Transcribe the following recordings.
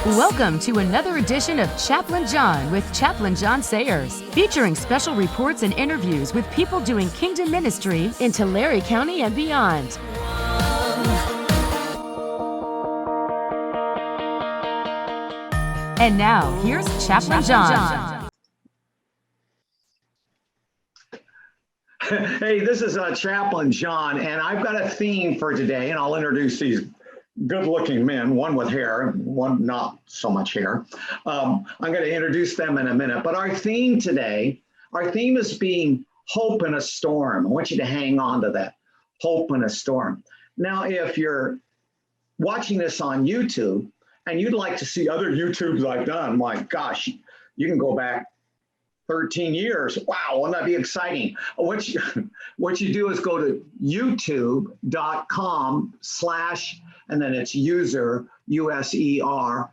Welcome to another edition of Chaplain John with Chaplain John Sayers, featuring special reports and interviews with people doing kingdom ministry in Tulare County and beyond. And now, here's Chaplain John. Hey, this is Chaplain John, and I've got a theme for today, and I'll introduce these good-looking men, one with hair, one not so much hair. I'm going to introduce them in a minute, but our theme today, our theme is being hope in a storm. I want you to hang on to that, hope in a storm. Now, if you're watching this on YouTube and you'd like to see other YouTubes I've done, my gosh, you can go back 13 years. Wow, wouldn't that be exciting? What you do is go to youtube.com/ and then it's user, USER,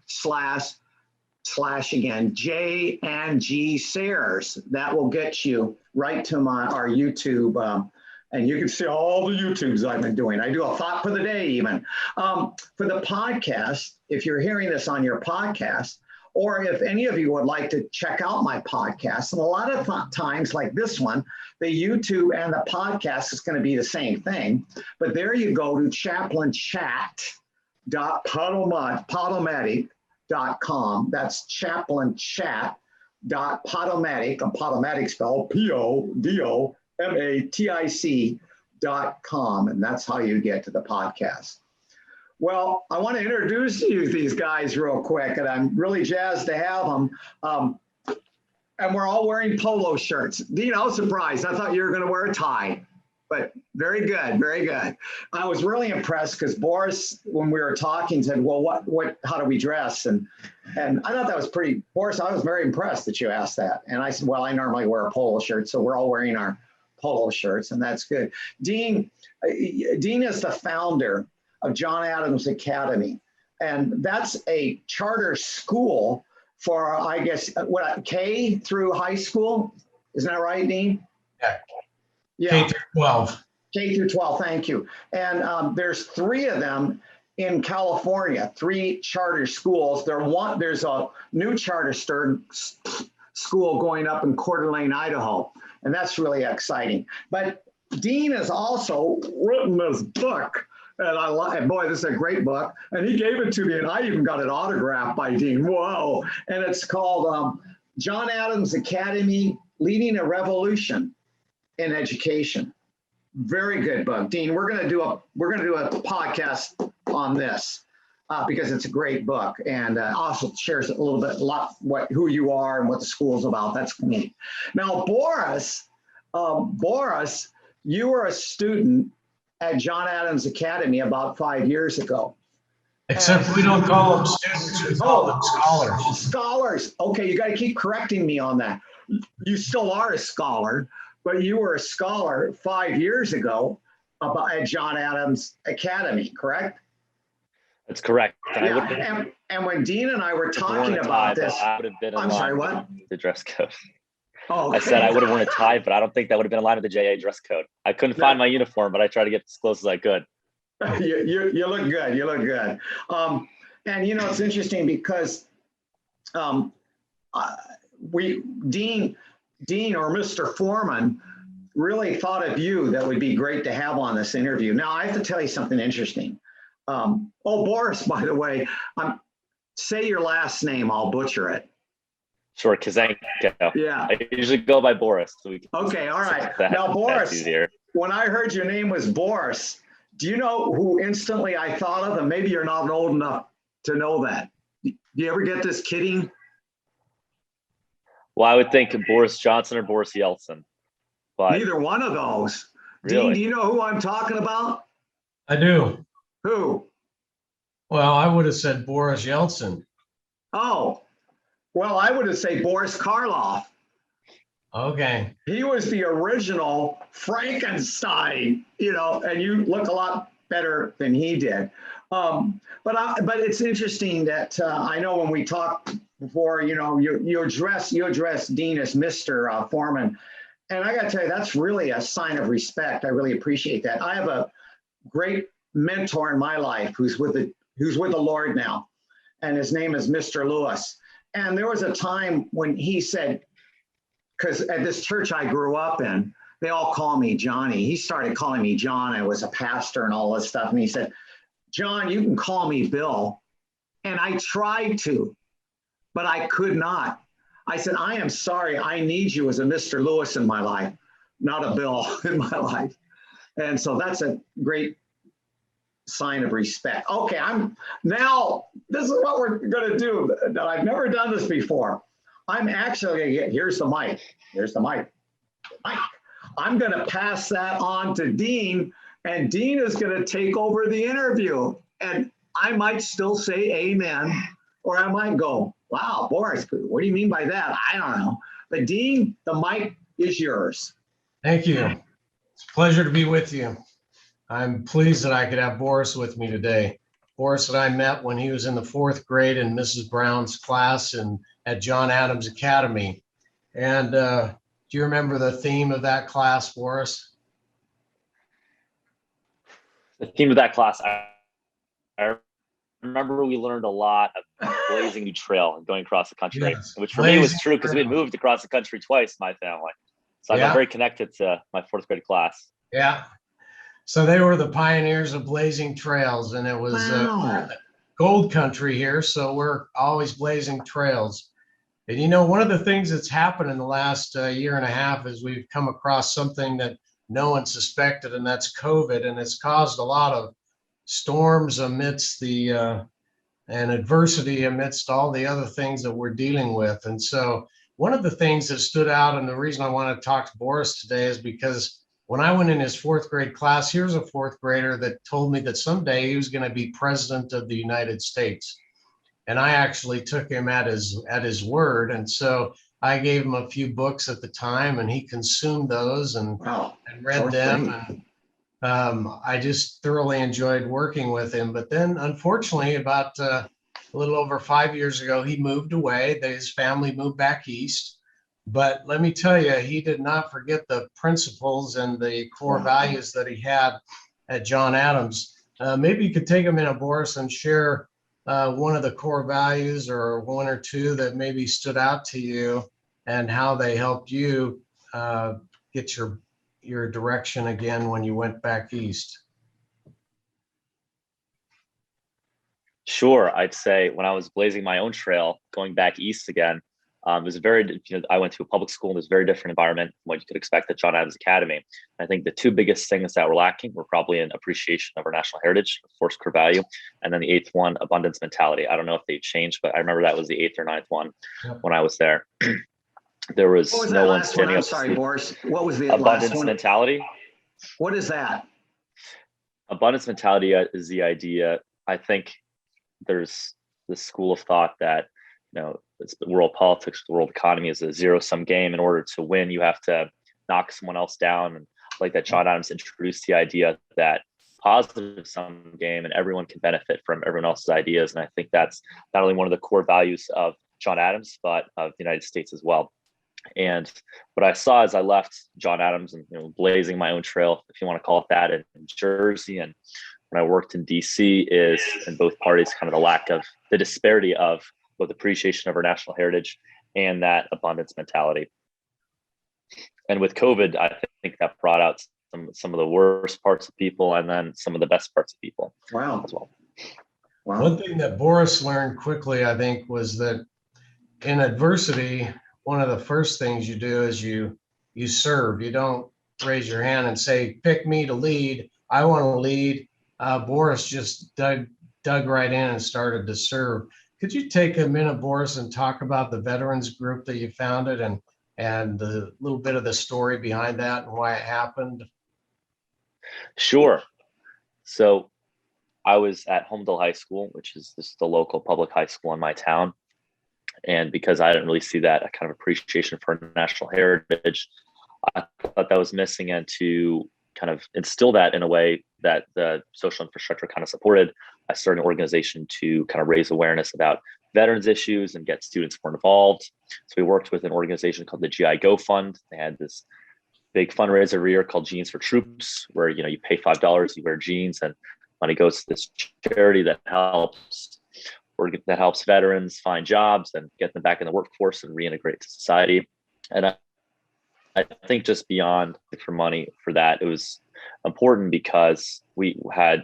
/ again, J and G Sayers. That will get you right to our YouTube, and you can see all the YouTubes I've been doing. I do a thought for the day even. For the podcast, if you're hearing this on your podcast, or if any of you would like to check out my podcast, and a lot of times like this one, the YouTube and the podcast is going to be the same thing. But there you go to chaplainchat.podomatic.com. That's chaplainchat.podomatic, a Podomatic spelled PODOMATIC.com. And that's how you get to the podcast. Well, I want to introduce you these guys real quick, and I'm really jazzed to have them. And we're all wearing polo shirts. Dean, I was surprised. I thought you were going to wear a tie, but very good, very good. I was really impressed because Boris, when we were talking, said, well, how do we dress? And I thought that was pretty, Boris, I was very impressed that you asked that. And I said, well, I normally wear a polo shirt, so we're all wearing our polo shirts, and that's good. Dean is the founder of John Adams Academy. And that's a charter school for, I guess, K through high school? Isn't that right, Dean? Yeah. K through 12. K through 12, thank you. And there's 3 of them in California, 3 charter schools. There's a new charter school going up in Coeur d'Alene, Idaho. And that's really exciting. But Dean has also written this book. And boy, this is a great book. And he gave it to me, and I even got it autographed by Dean. Whoa! And it's called John Adams Academy: Leading a Revolution in Education. Very good book, Dean. We're gonna do a podcast on this because it's a great book, and also shares a lot who you are and what the school's about. That's neat. Now, Boris, you were a student at John Adams Academy about 5 years ago. Except we don't call them students, we call them scholars. Scholars. Okay, you got to keep correcting me on that. You still are a scholar, but you were a scholar 5 years ago at John Adams Academy, correct? That's correct. And when Dean and I were talking about this, I would have been I'm sorry, what? The dress code. Oh, okay. I said I would have worn a tie, but I don't think that would have been in line with the JA dress code. I couldn't find my uniform, but I tried to get as close as I could. You look good. You look good. And it's interesting because Dean or Mr. Foreman really thought of you that would be great to have on this interview. Now I have to tell you something interesting. Boris, by the way, say your last name. I'll butcher it. Sure, Kazenko. Yeah. I usually go by Boris. So okay, all right. Now, Boris, when I heard your name was Boris, do you know who instantly I thought of? And maybe you're not old enough to know that. Do you ever get this kidding? Well, I would think Boris Johnson or Boris Yeltsin. But neither one of those. Really? Dean, do you know who I'm talking about? I do. Who? Well, I would have said Boris Yeltsin. Oh. Well, I would have said Boris Karloff. Okay. He was the original Frankenstein, and you look a lot better than he did. But it's interesting that I know when we talked before, you address Dean as Mr. Foreman. And I got to tell you, that's really a sign of respect. I really appreciate that. I have a great mentor in my life who's with the Lord now, and his name is Mr. Lewis. And there was a time when he said, because at this church I grew up in, they all call me Johnny. He started calling me John. I was a pastor and all this stuff. And he said, John, you can call me Bill. And I tried to, but I could not. I said, I am sorry. I need you as a Mr. Lewis in my life, not a Bill in my life. And so that's a great sign of respect. Okay, this is what we're going to do. I've never done this before. I'm actually going to here's the mic. Here's the mic. I'm going to pass that on to Dean, and Dean is going to take over the interview. And I might still say amen, or I might go, wow, Boris, what do you mean by that? I don't know. But Dean, the mic is yours. Thank you. It's a pleasure to be with you. I'm pleased that I could have Boris with me today. Boris and I met when he was in the 4th grade in Mrs. Brown's class at John Adams Academy. And do you remember the theme of that class, Boris? The theme of that class, I remember we learned a lot of blazing new trail and going across the country, Yes. which for me was true because we had moved across the country twice, my family. So I got very connected to my 4th grade class. Yeah. So they were the pioneers of blazing trails, and it was gold country here. So we're always blazing trails. And, you know, one of the things that's happened in the last year and a half is we've come across something that no one suspected, and that's COVID. And it's caused a lot of storms amidst and adversity amidst all the other things that we're dealing with. And so one of the things that stood out, and the reason I want to talk to Boris today, is because when I went in his 4th grade class, here's a 4th grader that told me that someday he was going to be president of the United States. And I actually took him at his word. And so I gave him a few books at the time, and he consumed those and read them. And I just thoroughly enjoyed working with him. But then, unfortunately, about a little over 5 years ago, he moved away. His family moved back east. But let me tell you, he did not forget the principles and the core values that he had at John Adams. Maybe you could take a minute, Boris, and share one of the core values or one or two that maybe stood out to you and how they helped you get your direction again when you went back east. Sure. I'd say when I was blazing my own trail, going back east again, it was I went to a public school, and it was a very different environment from what you could expect at John Adams Academy. I think the 2 biggest things that were lacking were probably an appreciation of our national heritage, force core value, and then the 8th one, abundance mentality. I don't know if they changed, but I remember that was the 8th or 9th one when I was there. There was no one standing up. I'm sorry, Boris. What was the abundance last one? mentality? What is that? Abundance mentality is the idea. I think there's this school of thought that, it's the world politics, the world economy is a zero-sum game. In order to win, you have to knock someone else down. And like that, John Adams introduced the idea that positive sum game and everyone can benefit from everyone else's ideas. And I think that's not only one of the core values of John Adams, but of the United States as well. And what I saw as I left John Adams and blazing my own trail, if you want to call it that, in Jersey, and when I worked in DC, is in both parties kind of the disparity of both appreciation of our national heritage and that abundance mentality. And with COVID, I think that brought out some of the worst parts of people, and then some of the best parts of people. Wow. As well. Wow. One thing that Boris learned quickly, I think, was that in adversity, one of the first things you do is you serve. You don't raise your hand and say, pick me to lead. I want to lead. Boris just dug right in and started to serve. Could you take a minute, Boris, and talk about the veterans group that you founded and the little bit of the story behind that and why it happened? Sure. So I was at Homedale High School, which is the local public high school in my town. And because I didn't really see that kind of appreciation for national heritage, I thought that was missing. And to kind of instill that in a way that the social infrastructure kind of supported, I started an organization to kind of raise awareness about veterans issues and get students more involved. So we worked with an organization called the GI Go Fund. They had this big fundraiser every year called Jeans for Troops, where you pay $5, you wear jeans, and money goes to this charity that helps veterans find jobs and get them back in the workforce and reintegrate to society. And I think just beyond for money for that, it was important because we had,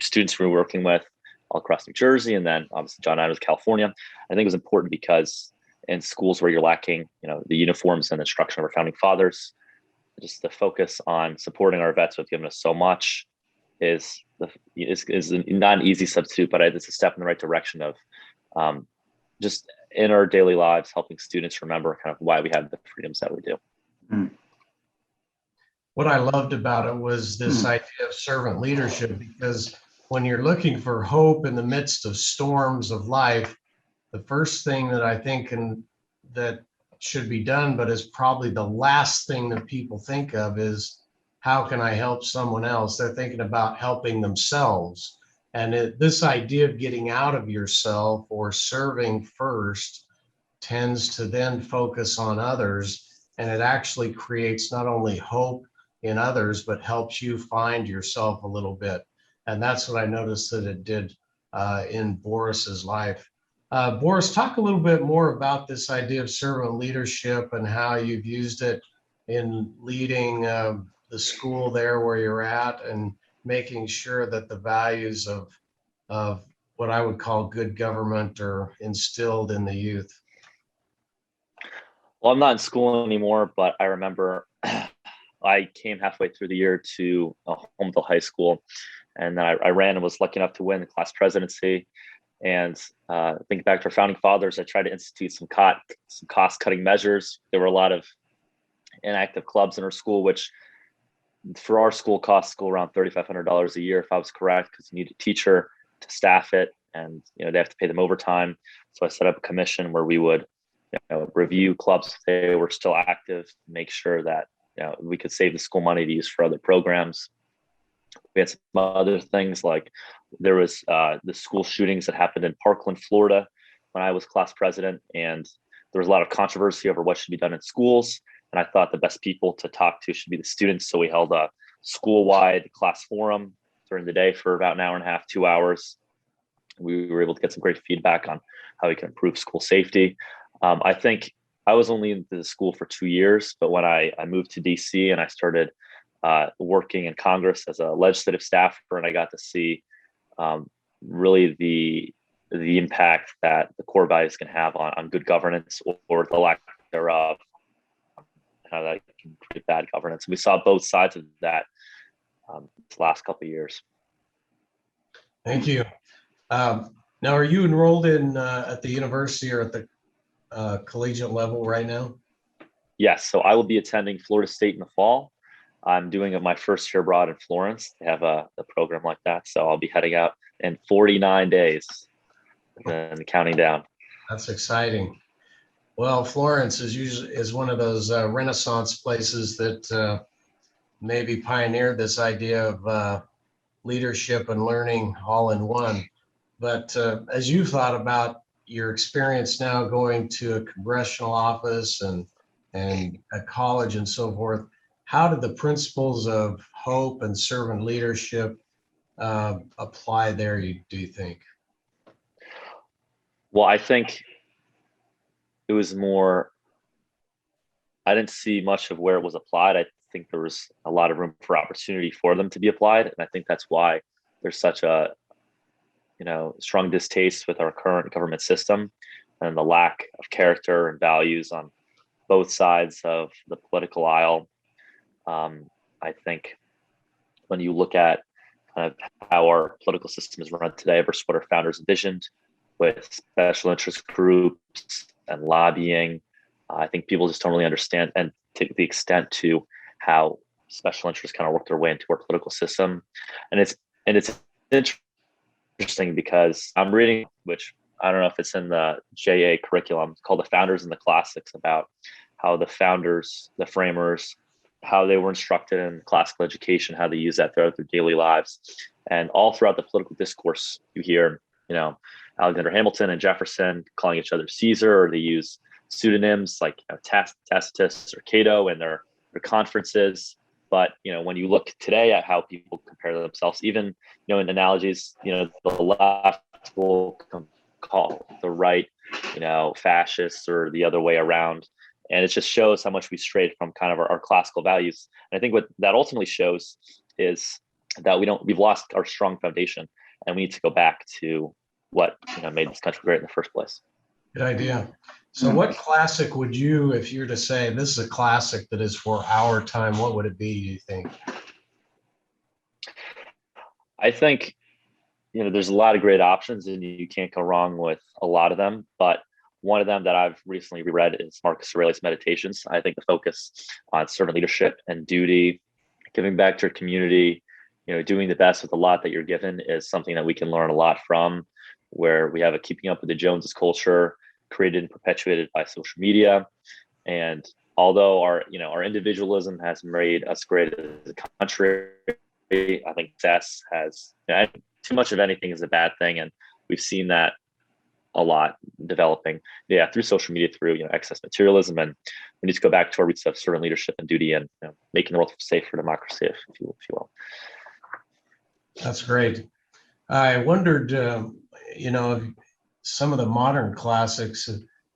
students we were working with all across New Jersey, and then obviously John Adams, California. I think it was important because in schools where you're lacking, the uniforms and instruction of our founding fathers, just the focus on supporting our vets who have given us so much is not an easy substitute, but it's a step in the right direction of just in our daily lives, helping students remember kind of why we have the freedoms that we do. What I loved about it was this idea of servant leadership, because when you're looking for hope in the midst of storms of life, the first thing that I think that should be done, but is probably the last thing that people think of, is how can I help someone else? They're thinking about helping themselves. And this idea of getting out of yourself or serving first tends to then focus on others. And it actually creates not only hope in others, but helps you find yourself a little bit. And that's what I noticed that it did in Boris's life. Boris, talk a little bit more about this idea of servant leadership and how you've used it in leading the school there where you're at, and making sure that the values of what I would call good government are instilled in the youth. Well, I'm not in school anymore, but I remember I came halfway through the year to Homeville High School, and then I ran and was lucky enough to win the class presidency. And thinking back to our founding fathers, I tried to institute some cost-cutting measures. There were a lot of inactive clubs in our school, which for our school cost school around $3,500 a year, if I was correct, because you need a teacher to staff it, and they have to pay them overtime. So I set up a commission where we would review clubs if they were still active, make sure that we could save the school money to use for other programs. We had some other things, like there was the school shootings that happened in Parkland, Florida, when I was class president, and there was a lot of controversy over what should be done in schools. And I thought the best people to talk to should be the students. So we held a school-wide class forum during the day for about an hour and a half, 2 hours. We were able to get some great feedback on how we can improve school safety. I think I was only in the school for 2 years, but when I moved to DC and I started working in Congress as a legislative staffer, and I got to see really the impact that the core values can have on good governance or the lack thereof, how that can create bad governance. We saw both sides of that this last couple of years. Thank you. Now, are you enrolled in at the university or at the collegiate level right now? Yes. So I will be attending Florida State in the fall. I'm doing my first year abroad in Florence. They have a program like that. So I'll be heading out in 49 days and counting down. That's exciting. Well, Florence is one of those Renaissance places that maybe pioneered this idea of leadership and learning all in one. But as you thought about your experience now going to a congressional office and a college and so forth, how did the principles of hope and servant leadership apply there, do you think? Well, I think it was more, I didn't see much of where it was applied. I think there was a lot of room for opportunity for them to be applied. And I think that's why there's such a, strong distaste with our current government system and the lack of character and values on both sides of the political aisle. I think when you look at kind of how our political system is run today versus what our founders envisioned, with special interest groups and lobbying, I think people just don't really understand and take the extent to how special interests kind of work their way into our political system. And it's interesting because I'm reading, which I don't know if it's in the JA curriculum, it's called The Founders and the Classics, about how the founders, the framers, how they were instructed in classical education, how they use that throughout their daily lives. And all throughout the political discourse, you hear, Alexander Hamilton and Jefferson calling each other Caesar, or they use pseudonyms like Tacitus or Cato in their conferences. But when you look today at how people compare themselves, even in analogies, the left will call the right, fascists, or the other way around. And it just shows how much we strayed from kind of our classical values. And I think what that ultimately shows is that we've lost our strong foundation, and we need to go back to what made this country great in the first place. Good idea. So what classic would you, if you were to say this is a classic that is for our time, what would it be, do you think? I think, there's a lot of great options, and you can't go wrong with a lot of them. But one of them that I've recently reread is Marcus Aurelius' Meditations. I think the focus on servant leadership and duty, giving back to your community, doing the best with a lot that you're given, is something that we can learn a lot from, where we have a keeping up with the Joneses culture created and perpetuated by social media. And although our individualism has made us great as a country, I think success has, too much of anything is a bad thing. And we've seen that a lot developing, through social media, through, excess materialism. And we need to go back to our roots of servant leadership and duty, and making the world safe for democracy, if you will. That's great. I wondered, some of the modern classics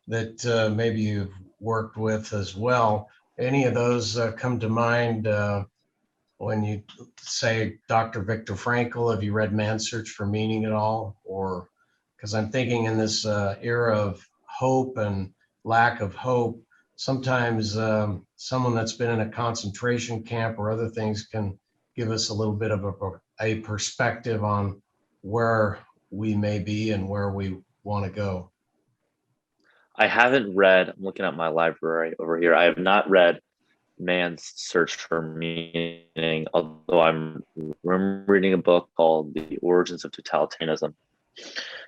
that maybe you've worked with as well. Any of those come to mind when you say Dr. Viktor Frankl? Have you read Man's Search for Meaning at all? Or, because I'm thinking in this era of hope and lack of hope, sometimes someone that's been in a concentration camp or other things can give us a little bit of a perspective on where we may be and where we want to go. I haven't read, I'm looking at my library over here, I have not read Man's Search for Meaning, although I'm reading a book called The Origins of Totalitarianism.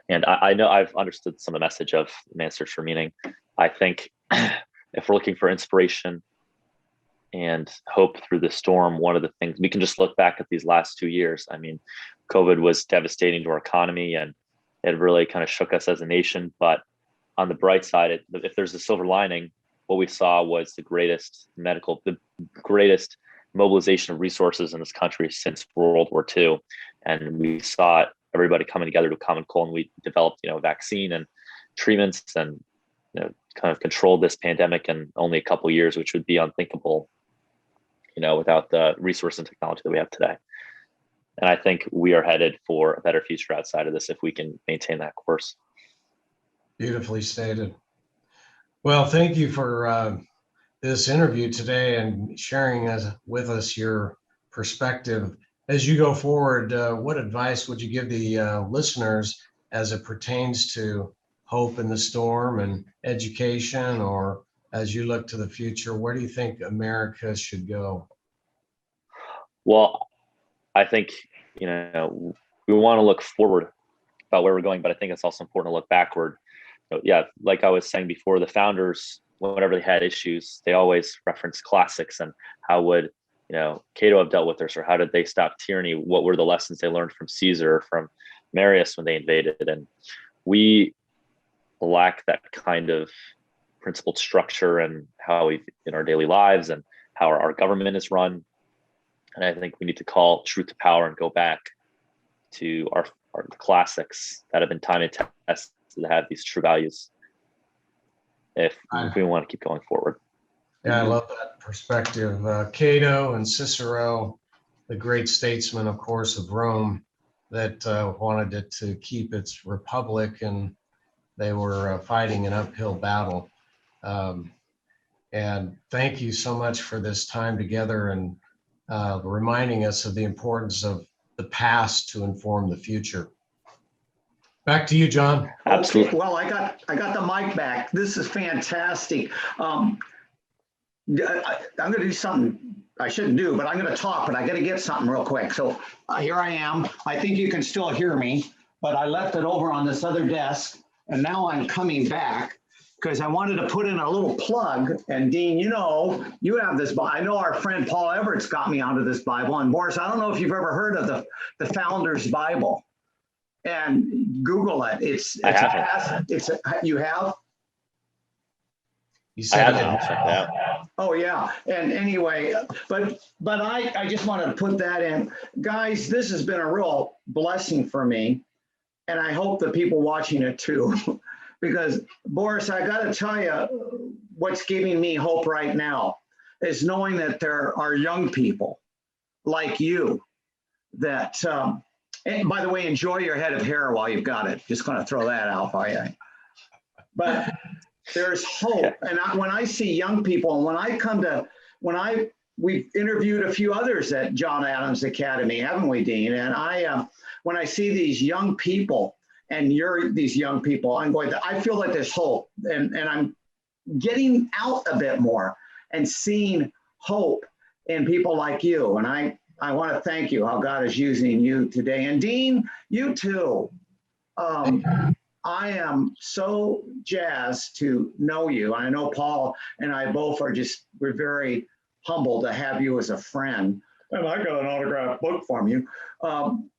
And I know I've understood some of the message of Man's Search for Meaning. I think if we're looking for inspiration and hope through the storm, one of the things, we can just look back at these last 2 years. I mean, COVID was devastating to our economy, and it really kind of shook us as a nation. But on the bright side, if there's a silver lining, what we saw was the greatest mobilization of resources in this country since World War II. And we saw everybody coming together to a common goal, and we developed, a vaccine and treatments, and kind of controlled this pandemic in only a couple of years, which would be unthinkable, without the resource and technology that we have today. And I think we are headed for a better future outside of this if we can maintain that course. Beautifully stated. Well, thank you for this interview today and sharing with us your perspective. As you go forward, what advice would you give the listeners as it pertains to hope in the storm and education, or as you look to the future, where do you think America should go? Well, I think, we want to look forward about where we're going, but I think it's also important to look backward. Like I was saying before, the founders, whenever they had issues, they always reference classics, and how would, Cato have dealt with this, or how did they stop tyranny? What were the lessons they learned from Caesar, from Marius when they invaded? And we lack that kind of principled structure and how we, in our daily lives, and how our government is run. And I think we need to call truth to power and go back to our classics that have been time and tested, to have these true values if we want to keep going forward. Yeah, I love that perspective. Cato and Cicero, the great statesmen, of course, of Rome, that wanted it to keep its republic, and they were fighting an uphill battle. And thank you so much for this time together, and reminding us of the importance of the past to inform the future. Back to you, John. Absolutely. Okay, well, I got the mic back. This is fantastic. I'm going to do something I shouldn't do, but I'm going to talk, but I got to get something real quick. So here I am. I think you can still hear me, but I left it over on this other desk, and now I'm coming back because I wanted to put in a little plug. And Dean, you have this Bible. I know our friend Paul Everett's got me onto this Bible. And Boris, I don't know if you've ever heard of the Founder's Bible. And Google it. You have? You I said haven't you had- checked it out. Oh yeah. And anyway, but I just want to put that in, guys. This has been a real blessing for me, and I hope the people watching it too, because Boris, I got to tell you, what's giving me hope right now is knowing that there are young people like you that. And by the way, enjoy your head of hair while you've got it. Just going to throw that out for you. But there's hope. And when I see young people, and we've interviewed a few others at John Adams Academy, haven't we, Dean? And when I see these young people, and you're these young people, I feel like there's hope, and I'm getting out a bit more and seeing hope in people like you. And I want to thank you, how God is using you today. And Dean, you too. I am so jazzed to know you. I know Paul and I both we're very humbled to have you as a friend. And I got an autographed book from you. And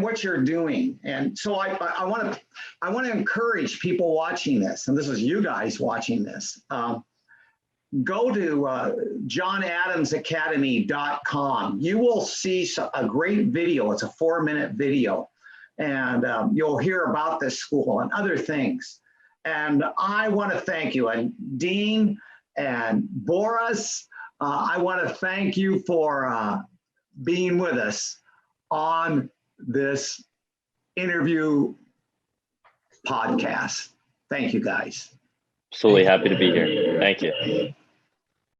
what you're doing. And so I want to encourage people watching this, and this is you guys watching this. Go to johnadamsacademy.com. You will see a great video. It's a 4-minute video. And you'll hear about this school and other things. And I want to thank you. And Dean and Boris, I want to thank you for being with us on this interview podcast. Thank you, guys. Absolutely happy to be here. Thank you.